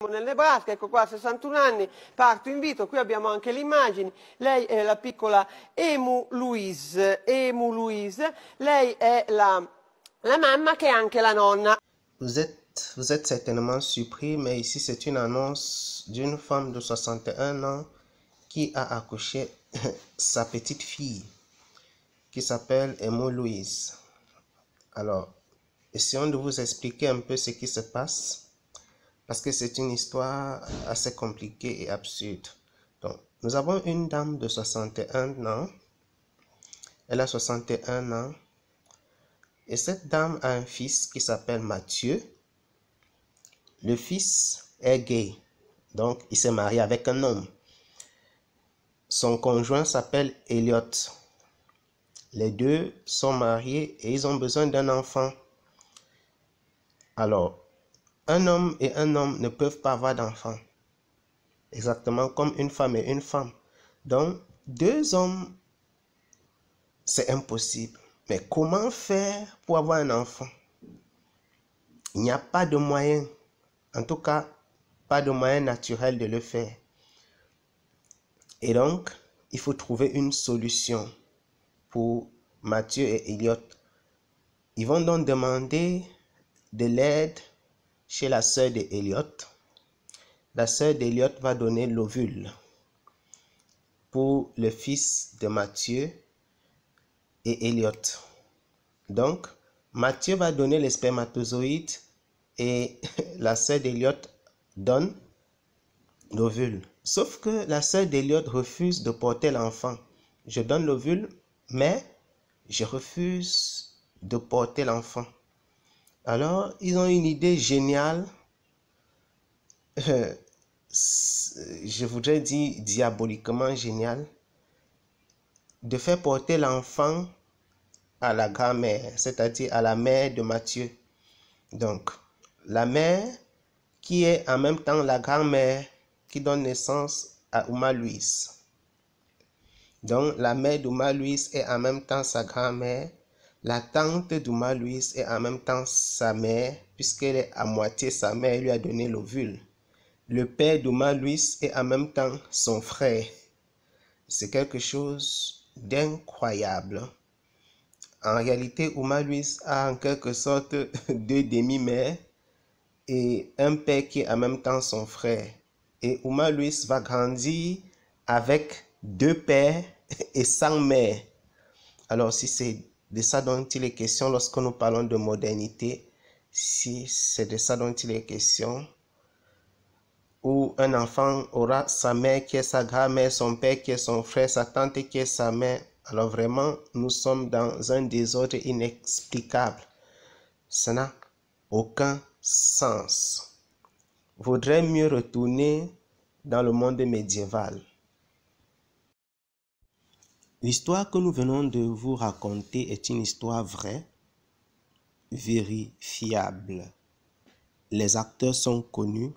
nel Nebraska, ecco qua, 61 anni, parto in vitro, qui abbiamo anche le immagini, lei è la piccola Emu Louise, lei è la mamma che è anche la nonna. Vous êtes certainement surpris, mais ici c'est une annonce d'une femme de 61 ans qui a accouché sa petite fille qui s'appelle Emu Louise. Alors, essayons de vous expliquer un peu ce qui se passe parce que c'est une histoire assez compliquée et absurde. Donc, nous avons une dame de 61 ans. Elle a 61 ans. Et cette dame a un fils qui s'appelle Mathieu. Le fils est gay. Donc, il s'est marié avec un homme. Son conjoint s'appelle Elliot. Les deux sont mariés et ils ont besoin d'un enfant. Alors, un homme et un homme ne peuvent pas avoir d'enfant. Exactement comme une femme et une femme. Donc, deux hommes, c'est impossible. Mais comment faire pour avoir un enfant? Il n'y a pas de moyen. En tout cas, pas de moyen naturel de le faire. Et donc, il faut trouver une solution pour Mathieu et Elliot. Ils vont donc demander de l'aide chez la sœur de Elliot. La sœur d'Elliot va donner l'ovule pour le fils de Mathieu et Elliot. Donc, Mathieu va donner les spermatozoïdes et la sœur d'Elliot donne l'ovule. Sauf que la sœur d'Elliot refuse de porter l'enfant. Je donne l'ovule, mais je refuse de porter l'enfant. Alors, ils ont une idée géniale. Je voudrais dire diaboliquement géniale. De faire porter l'enfant à la grand-mère, c'est-à-dire à la mère de Mathieu. Donc, la mère qui est en même temps la grand-mère qui donne naissance à Uma Louise. Donc, la mère d'Uma Louise est en même temps sa grand-mère. La tante d'Uma Louise est en même temps sa mère, puisqu'elle est à moitié sa mère, elle lui a donné l'ovule. Le père d'Uma Louise est en même temps son frère. C'est quelque chose d'incroyable. En réalité, Uma Louise a en quelque sorte deux demi-mères et un père qui est en même temps son frère. Et Uma Louise va grandir avec deux pères et sans mère. Alors, si c'est de ça dont il est question lorsque nous parlons de modernité, si c'est de ça dont il est question, où un enfant aura sa mère qui est sa grand-mère, son père qui est son frère, sa tante qui est sa mère, alors vraiment, nous sommes dans un désordre inexplicable. Ça n'a aucun sens. Vaudrait mieux retourner dans le monde médiéval. L'histoire que nous venons de vous raconter est une histoire vraie, vérifiable. Les acteurs sont connus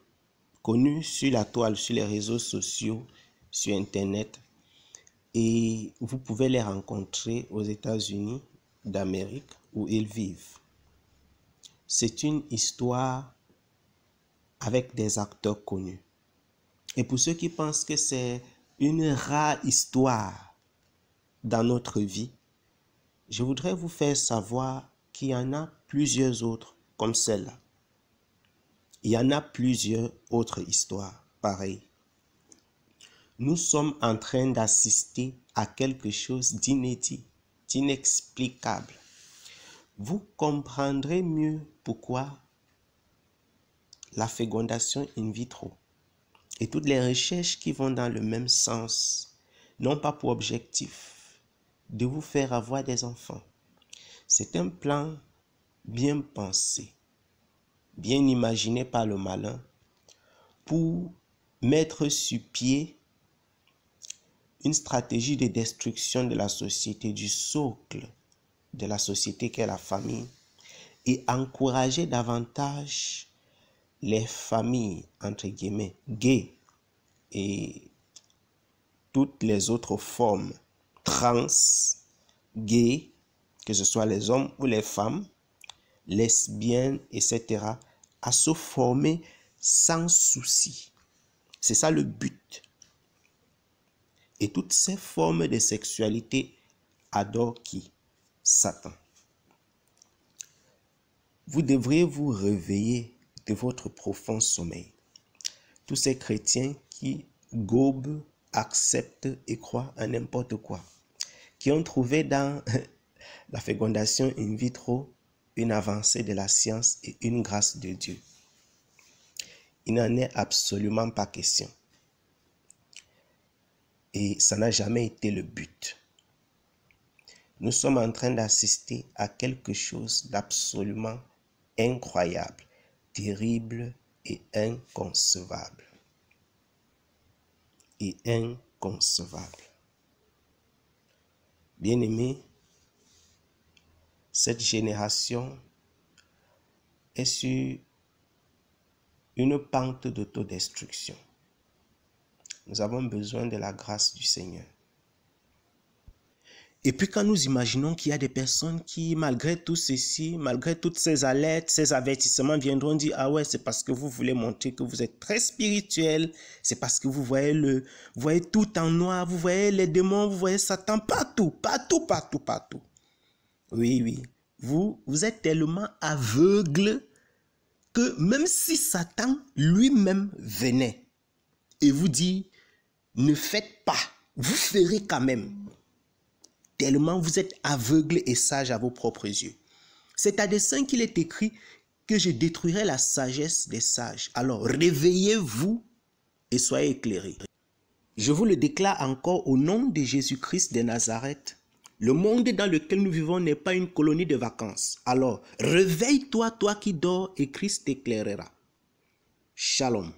sur la toile, sur les réseaux sociaux, sur Internet. Et vous pouvez les rencontrer aux États-Unis d'Amérique où ils vivent. C'est une histoire avec des acteurs connus. Et pour ceux qui pensent que c'est une rare histoire dans notre vie, je voudrais vous faire savoir qu'il y en a plusieurs autres comme celle-là. Il y en a plusieurs autres histoires pareilles. Nous sommes en train d'assister à quelque chose d'inédit, d'inexplicable. Vous comprendrez mieux pourquoi la fécondation in vitro et toutes les recherches qui vont dans le même sens n'ont pas pour objectif de vous faire avoir des enfants. C'est un plan bien pensé, bien imaginé par le malin pour mettre sur pied une stratégie de destruction de la société, du socle de la société qu'est la famille, et encourager davantage les familles, entre guillemets, gays et toutes les autres formes trans, gays, que ce soit les hommes ou les femmes, lesbiennes, etc., à se former sans souci. C'est ça le but. Et toutes ces formes de sexualité adorent qui? Satan. Vous devriez vous réveiller de votre profond sommeil. Tous ces chrétiens qui gobent, acceptent et croient à n'importe quoi, qui ont trouvé dans la fécondation in vitro une avancée de la science et une grâce de Dieu. Il n'en est absolument pas question. Et ça n'a jamais été le but. Nous sommes en train d'assister à quelque chose d'absolument incroyable, terrible et inconcevable. Et inconcevable. Bien-aimés, cette génération est sur une pente d'autodestruction. Nous avons besoin de la grâce du Seigneur. Et puis quand nous imaginons qu'il y a des personnes qui, malgré tout ceci, malgré toutes ces alertes, ces avertissements, viendront dire « Ah ouais, c'est parce que vous voulez montrer que vous êtes très spirituel, c'est parce que vous voyez tout en noir, vous voyez les démons, vous voyez Satan partout, partout, partout, partout. » Oui, vous êtes tellement aveugle que même si Satan lui-même venait et vous dit « Ne faites pas », vous ferez quand même. Tellement vous êtes aveugle et sage à vos propres yeux. C'est à dessein qu'il est écrit que je détruirai la sagesse des sages. Alors réveillez-vous et soyez éclairés. Je vous le déclare encore au nom de Jésus-Christ de Nazareth. Le monde dans lequel nous vivons n'est pas une colonie de vacances. Alors réveille-toi, toi qui dors, et Christ t'éclairera. Shalom.